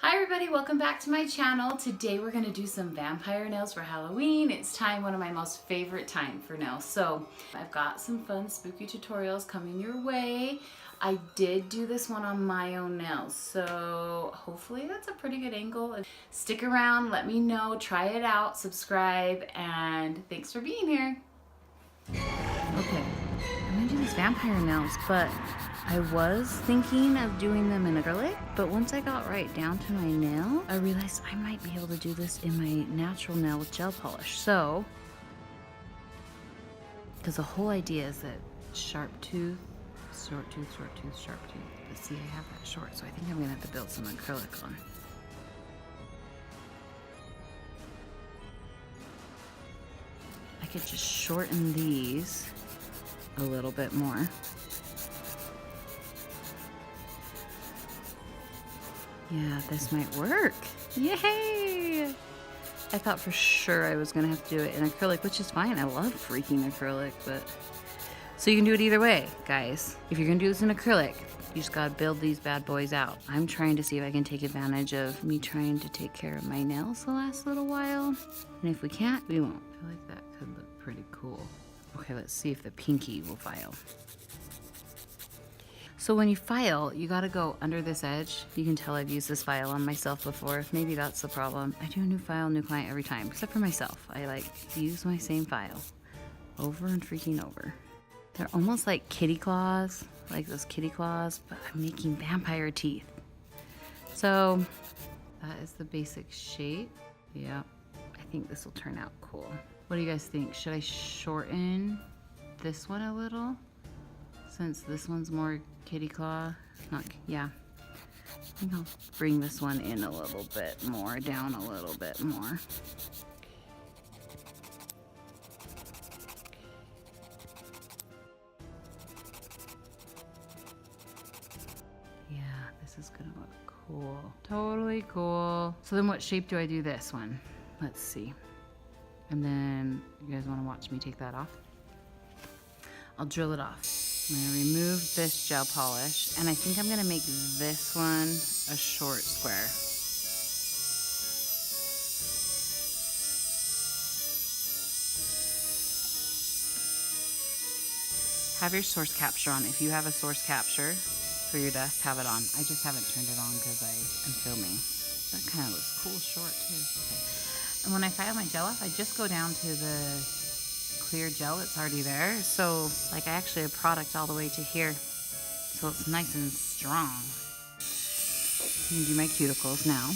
Hi everybody, welcome back to my channel. Today we're going to do some vampire nails for Halloween. It's time, one of my most favorite time for nails. So I've got some fun spooky tutorials coming your way. I did do this one on my own nails, so hopefully that's a pretty good angle. Stick around, let me know, try it out, subscribe, and thanks for being here. Okay, I'm going to do these vampire nails, but I was thinking of doing them in acrylic, but once I got right down to my nail, I realized I might be able to do this in my natural nail with gel polish. So, because the whole idea is that sharp tooth, short tooth, short tooth, sharp tooth. But see, I have that short, so I think I'm gonna have to build some acrylic on. I could just shorten these a little bit more. Yeah, this might work. Yay! I thought for sure I was gonna have to do it in acrylic, which is fine. I love freaking acrylic, but... So you can do it either way, guys. If you're gonna do this in acrylic, you just gotta build these bad boys out. I'm trying to see if I can take advantage of me trying to take care of my nails the last little while. And if we can't, we won't. I feel like that could look pretty cool. Okay, let's see if the pinky will file. So when you file, you gotta go under this edge. You can tell I've used this file on myself before. Maybe that's the problem. I do a new file, new client every time, except for myself. I like to use my same file over and freaking over. They're almost like kitty claws, like those kitty claws, but I'm making vampire teeth. So that is the basic shape. Yeah, I think this will turn out cool. What do you guys think? Should I shorten this one a little? Since this one's more kitty claw, yeah. I think I'll bring this one in a little bit more, down a little bit more. Yeah, this is gonna look cool. Totally cool. So then what shape do I do this one? Let's see. And then, you guys wanna watch me take that off? I'll drill it off. I'm gonna remove this gel polish, and I think I'm gonna make this one a short square. Have your source capture on. If you have a source capture for your desk, have it on. I just haven't turned it on because I am filming. That kind of looks cool short too. Okay. And when I file my gel off, I just go down to the clear gel that's already there, so like I actually have product all the way to here, so it's nice and strong. I'm gonna do my cuticles now.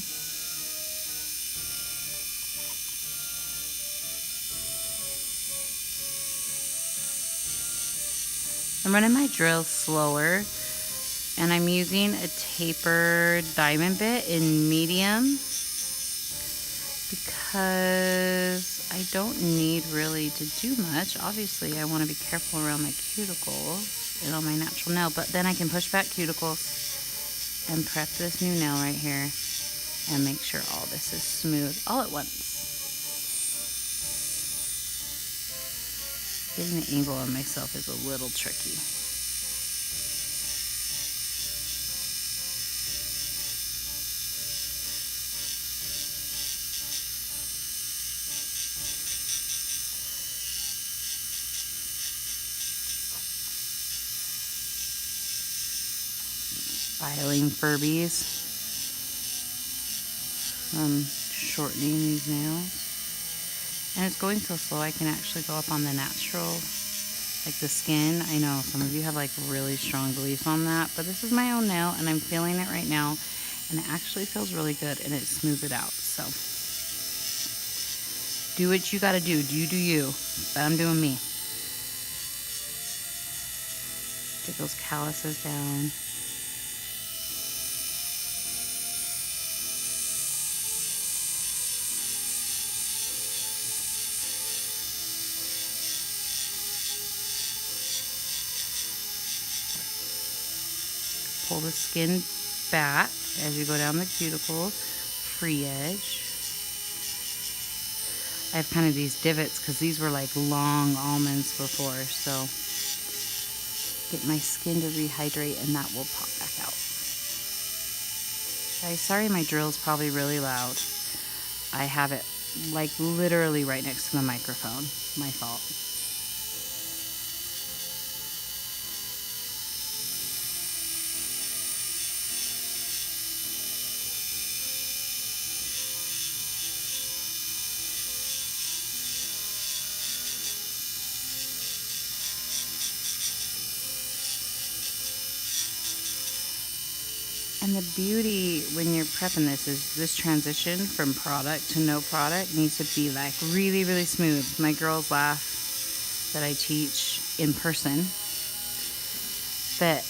I'm running my drill slower, and I'm using a tapered diamond bit in medium because I don't need really to do much. Obviously, I want to be careful around my cuticles and on my natural nail, but then I can push back cuticles and prep this new nail right here and make sure all this is smooth all at once. Getting the angle on myself is a little tricky. Filing Furbies. I'm shortening these nails. And it's going so slow I can actually go up on the natural, like the skin. I know some of you have like really strong beliefs on that, but this is my own nail and I'm feeling it right now. And it actually feels really good and it smooths it out. So do what you gotta do. You do you. But I'm doing me. Get those calluses down. Pull the skin back as you go down the cuticle, free edge. I have kind of these divots because these were like long almonds before, so get my skin to rehydrate and that will pop back out. Guys, sorry my drill's probably really loud. I have it like literally right next to the microphone. My fault. And the beauty when you're prepping this is this transition from product to no product needs to be like really, really smooth. My girls laugh that I teach in person, that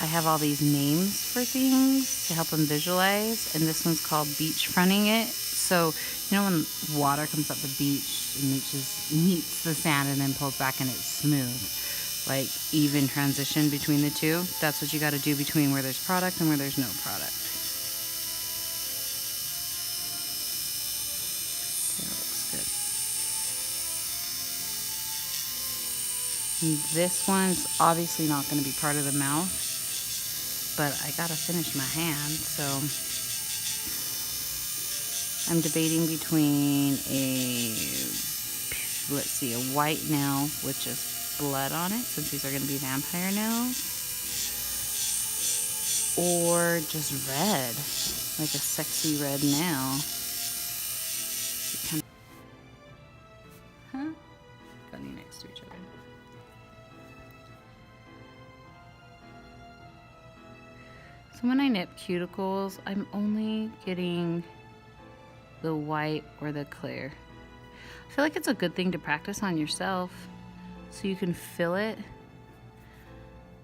I have all these names for things to help them visualize, and this one's called beach fronting it. So, you know when water comes up the beach and meets the sand and then pulls back and it's smooth? Like even transition between the two. That's what you got to do between where there's product and where there's no product. Okay, that looks good. And this one's obviously not going to be part of the mouth, but I got to finish my hand, so I'm debating between a white nail with just blood on it, since these are going to be vampire nails, or just red, like a sexy red nail. Funny next to each other. So when I nip cuticles, I'm only getting the white or the clear. I feel like it's a good thing to practice on yourself, so you can fill it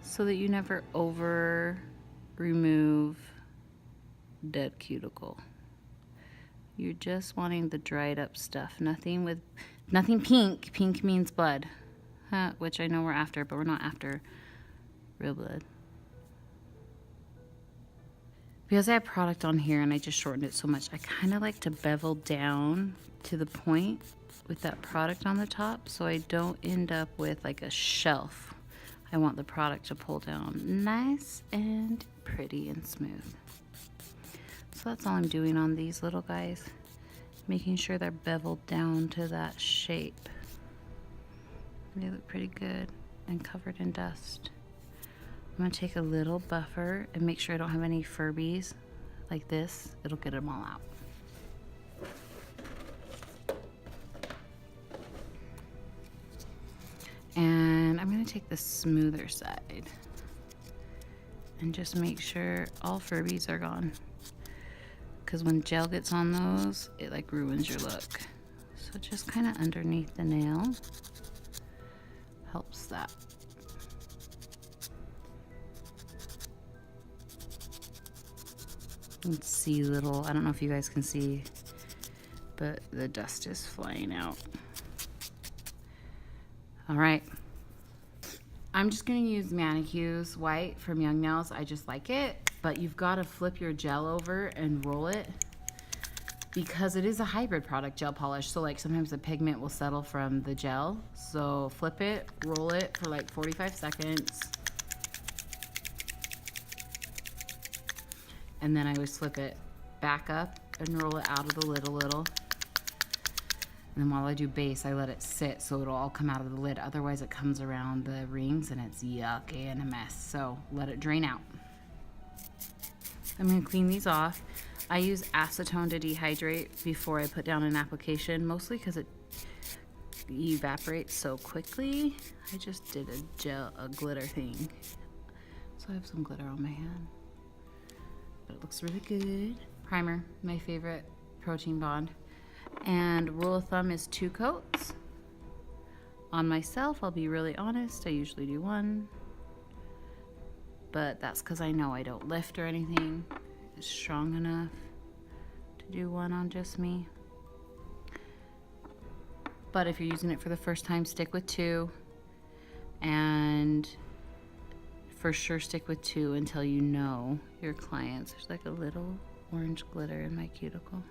so that you never over remove dead cuticle. You're just wanting the dried up stuff. Nothing pink. Pink means blood, which I know we're after, but we're not after real blood. Because I have product on here and I just shortened it so much, I kind of like to bevel down to the point with that product on the top, so I don't end up with like a shelf. I want the product to pull down nice and pretty and smooth. So that's all I'm doing on these little guys, making sure they're beveled down to that shape. They look pretty good and covered in dust. I'm gonna take a little buffer and make sure I don't have any Furbies like this. It'll get them all out. And I'm going to take the smoother side and just make sure all Furbies are gone, because when gel gets on those, it like ruins your look. So just kind of underneath the nail helps that. You can see little, I don't know if you guys can see, but the dust is flying out. All right, I'm just gonna use Manicure white from Young Nails. I just like it, but you've got to flip your gel over and roll it, because it is a hybrid product, gel polish. So like sometimes the pigment will settle from the gel. So flip it, roll it for like 45 seconds. And then I always flip it back up and roll it out of the lid a little. And then while I do base, I let it sit so it'll all come out of the lid. Otherwise it comes around the rings and it's yucky and a mess. So let it drain out. I'm gonna clean these off. I use acetone to dehydrate before I put down an application, mostly because it evaporates so quickly. I just did a glitter thing. So I have some glitter on my hand. But it looks really good. Primer, my favorite protein bond. And rule of thumb is 2 coats. On myself, I'll be really honest, I usually do 1. But that's because I know I don't lift or anything. It's strong enough to do 1 on just me. But if you're using it for the first time, stick with 2. And for sure stick with 2 until you know your clients. There's like a little orange glitter in my cuticle.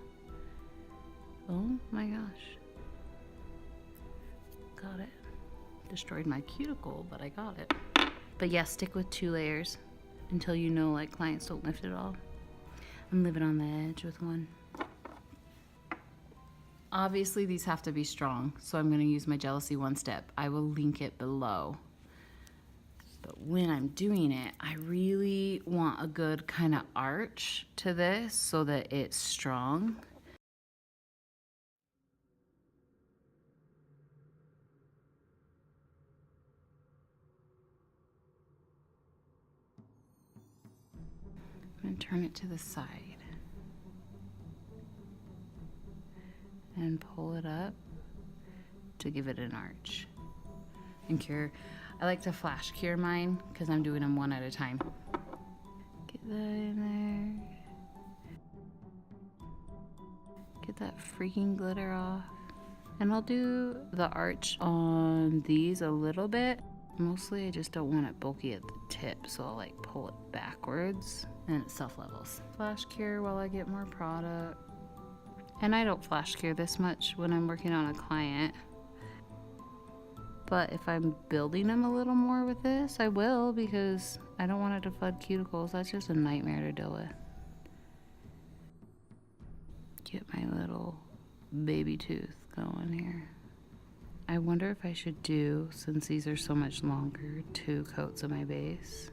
Oh my gosh. Got it. Destroyed my cuticle, but I got it. But yeah, stick with 2 layers until you know like clients don't lift at all. I'm living on the edge with one. Obviously these have to be strong, so I'm going to use my Geloussy One Step. I will link it below. But when I'm doing it, I really want a good kind of arch to this so that it's strong. I'm going to turn it to the side and pull it up to give it an arch. And cure. I like to flash cure mine because I'm doing them one at a time. Get that in there. Get that freaking glitter off. And I'll do the arch on these a little bit. Mostly I just don't want it bulky at the tip, so I'll like pull it backwards and it self-levels. Flash cure while I get more product. And I don't flash cure this much when I'm working on a client. But if I'm building them a little more with this, I will, because I don't want it to flood cuticles. That's just a nightmare to deal with. Get my little baby tooth going here. I wonder if I should do, since these are so much longer, 2 coats of my base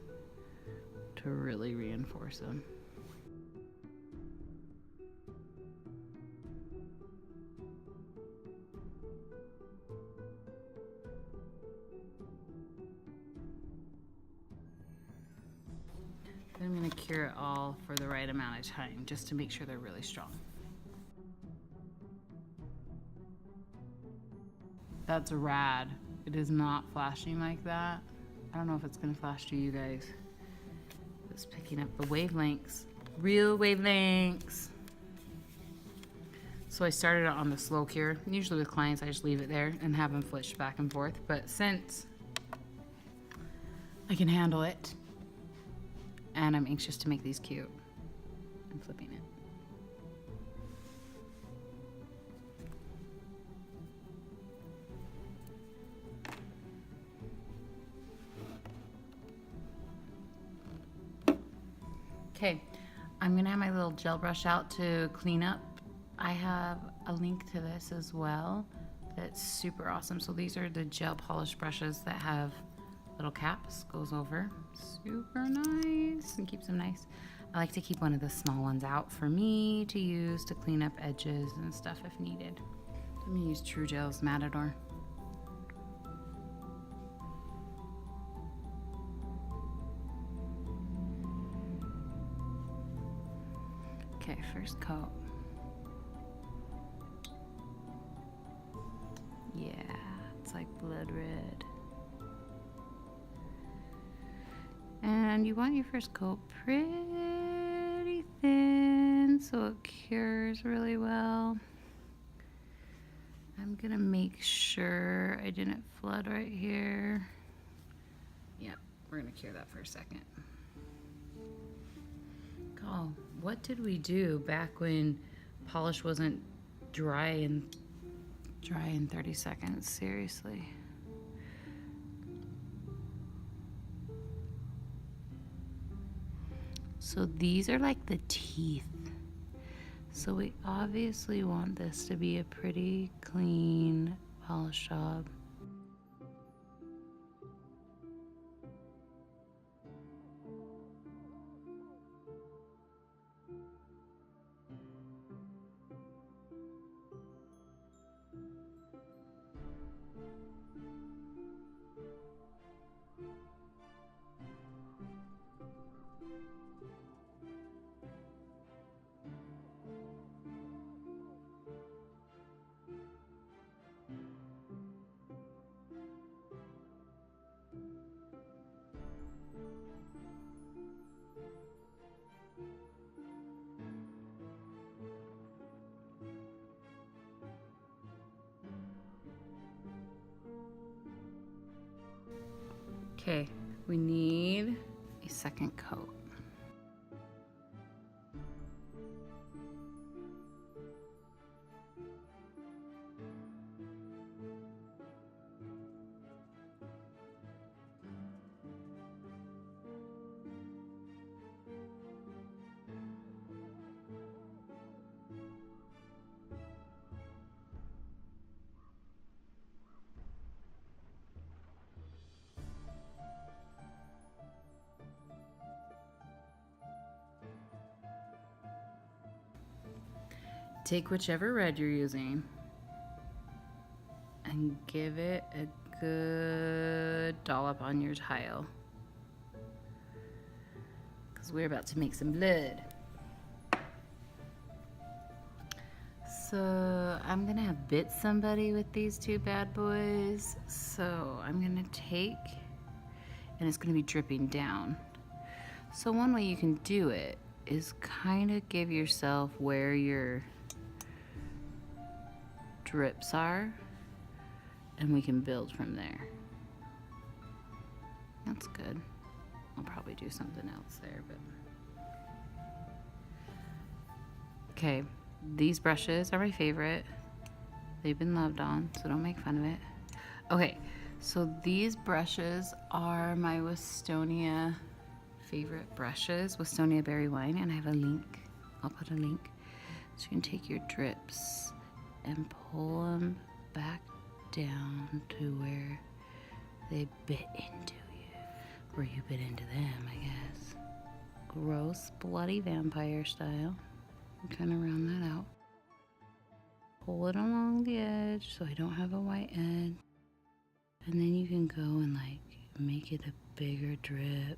to really reinforce them. I'm going to cure it all for the right amount of time, just to make sure they're really strong. That's rad. It is not flashing like that. I don't know if it's going to flash to you guys. It's picking up the wavelengths. Real wavelengths. So I started it on the slow cure. Usually with clients, I just leave it there and have them flish back and forth. But since I can handle it, and I'm anxious to make these cute, I'm flipping it. Okay, I'm gonna have my little gel brush out to clean up. I have a link to this as well that's super awesome. So these are the gel polish brushes that have little caps, goes over. Super nice and keeps them nice. I like to keep one of the small ones out for me to use to clean up edges and stuff if needed. I'm gonna use TruGel's Matador. Okay, first coat. Yeah, it's like blood red. And you want your first coat pretty thin so it cures really well. I'm gonna make sure I didn't flood right here. Yep, we're gonna cure that for a second. Oh, what did we do back when polish wasn't dry in 30 seconds? Seriously. So these are like the teeth. So we obviously want this to be a pretty clean polish job. Okay, we need a second coat. Take whichever red you're using and give it a good dollop on your tile, because we're about to make some blood. So I'm gonna have bit somebody with these two bad boys. So I'm gonna take, and it's gonna be dripping down. So one way you can do it is kind of give yourself where your drips are, and we can build from there. That's good. I'll probably do something else there, but. Okay, these brushes are my favorite. They've been loved on, so don't make fun of it. Okay, so these brushes are my Wistonia favorite brushes, Wistonia Berry Wine, and I have a link. I'll put a link. So you can take your drips and pull them back down to where they bit into you, where you bit into them, I guess. Gross, bloody vampire style. Kind of round that out. Pull it along the edge so I don't have a white edge. And then you can go and like make it a bigger drip.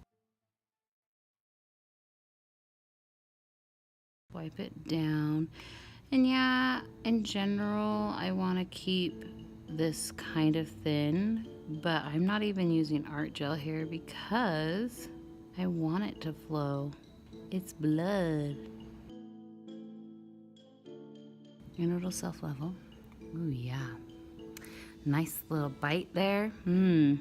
Wipe it down. And yeah, in general, I want to keep this kind of thin, but I'm not even using art gel here because I want it to flow. It's blood. And it'll self-level. Ooh, yeah. Nice little bite there. I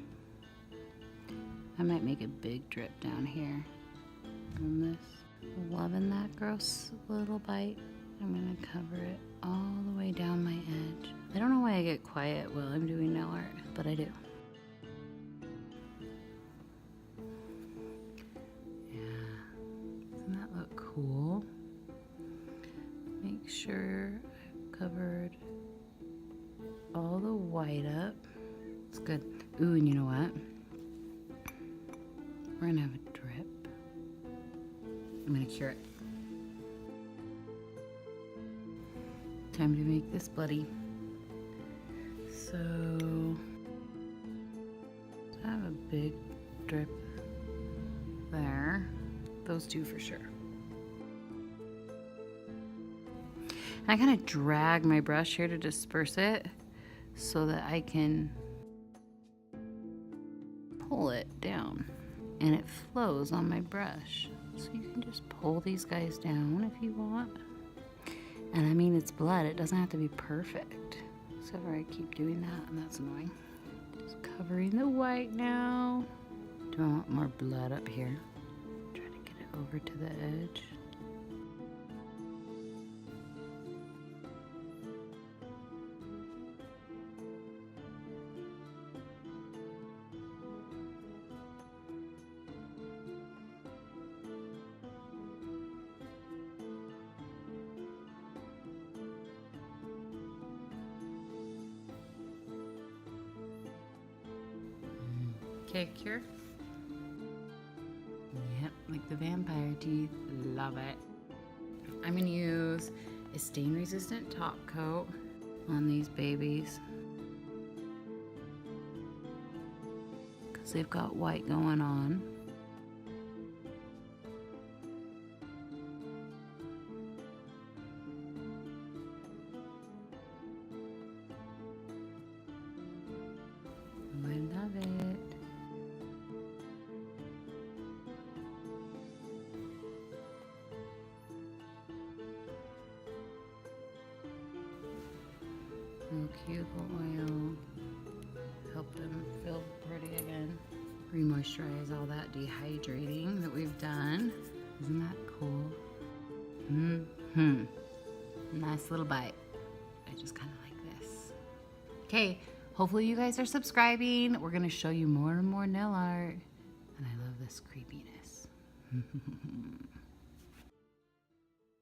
might make a big drip down here on this. Loving that gross little bite. I'm gonna cover it all the way down my edge. I don't know why I get quiet while I'm doing nail art, but I do. Yeah. Doesn't that look cool? Make sure I've covered all the white up. It's good. Ooh, and you know what? We're gonna have a drip. I'm gonna cure it. Time to make this bloody. So I have a big drip there. Those two for sure. And I kind of drag my brush here to disperse it so that I can pull it down and it flows on my brush. So you can just pull these guys down if you want. And I mean, it's blood, it doesn't have to be perfect. Except for I keep doing that and that's annoying. Just covering the white now. Do I want more blood up here? Trying to get it over to the edge. Okay, cure. Yep, like the vampire teeth. Love it. I'm gonna use a stain resistant top coat on these babies because they've got white going on. I love it. Cuticle oil, help them feel pretty again. Re-moisturize all that dehydrating that we've done. Isn't that cool? Nice little bite. I just kind of like this. Okay, hopefully you guys are subscribing. We're gonna show you more and more nail art. And I love this creepiness.